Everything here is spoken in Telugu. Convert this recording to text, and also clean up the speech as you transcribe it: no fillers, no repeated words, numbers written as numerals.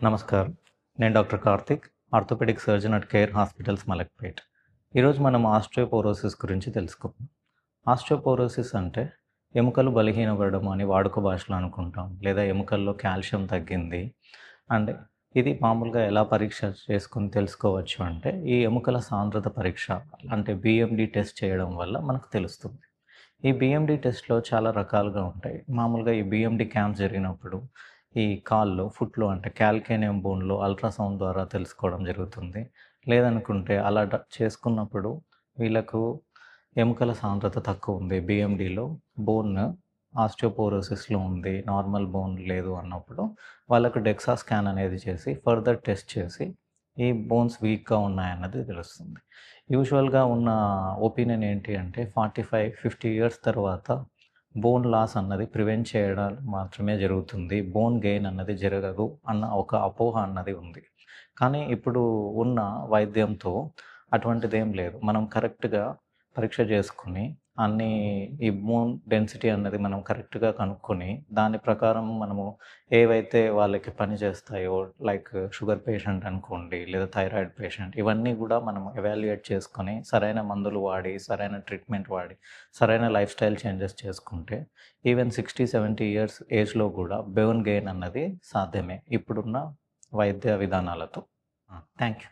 నమస్కారం. నేను doctor Karthik, orthopaedic surgeon at Care Hospitals Malakpet. ఈరోజు మనం ఆస్టియోపోరోసిస్ గురించి తెలుసుకుందాం. ఆస్టియోపోరోసిస్ అంటే ఎముకలు బలహీనపడడం అని వాడుక భాషలో అనుకుంటాం. లేదా ఎముకల్లో కాల్షియం తగ్గింది. అండ్ ఇది మామూలుగా ఎలా పరీక్ష చేసుకొని తెలుసుకోవచ్చు అంటే, ఈ ఎముకల సాంద్రత పరీక్ష అంటే బీఎండీ టెస్ట్ చేయడం వల్ల మనకు తెలుస్తుంది. ఈ బీఎండీ టెస్ట్‌లో చాలా రకాలుగా ఉంటాయి. మామూలుగా ఈ బీఎండీ క్యాంప్స్ జరిగినప్పుడు ఈ కాల్లో, ఫుట్‌లో అంటే కాల్కేనియం బోన్‌లో అల్ట్రాసౌండ్ ద్వారా తెలుసుకోవడం జరుగుతుంది. లేదనుకుంటే అలా చేసుకున్నప్పుడు వీళ్ళకు ఎముకల సాంద్రత తక్కువుంది. బీఎండీలో బోన్ ఆస్టియోపోరోసిస్‌లో ఉంది. నార్మల్ బోన్ లేదు అన్నప్పుడు వాళ్ళకు డెక్సా స్కాన్ అనేది చేసి ఫర్దర్ టెస్ట్ చేసి ఈ బోన్స్ వీక్‌గా ఉన్నాయన్నది తెలుస్తుంది. యూజువల్‌గా ఉన్న ఒపీనియన్ ఏంటి అంటే 45, 50 ఇయర్స్ తర్వాత బోన్ లాస్ అన్నది ప్రివెంట్ చేయడం మాత్రమే జరుగుతుంది. బోన్ గెయిన్ అన్నది జరగదు అన్న ఒక అపోహ అన్నది ఉంది. కానీ ఇప్పుడు ఉన్న వైద్యంతో అటువంటిదేం లేదు. మనం కరెక్ట్‌గా పరీక్ష చేసుకొని అన్నీ ఈ బోన్ డెన్సిటీ అన్నది మనం కరెక్ట్‌గా కనుక్కొని దాని ప్రకారం మనము ఏవైతే వాళ్ళకి పని చేస్తాయో లైక్ షుగర్ పేషెంట్ అనుకోండి లేదా థైరాయిడ్ పేషెంట్ ఇవన్నీ గూడా మనం ఎవాల్యుయేట్ చేసుకొని సరైన మందులు వాడి, సరైన ట్రీట్మెంట్ వాడి, సరైన లైఫ్ స్టైల్ చేంజెస్ చేసుకుంటే ఈవెన్ 60, 70 ఇయర్స్ ఏజ్‌లో గూడా బోన్ గెయిన్ అన్నది సాధ్యమే ఇప్పుడున్న వైద్య విధానాలతో. Thank you.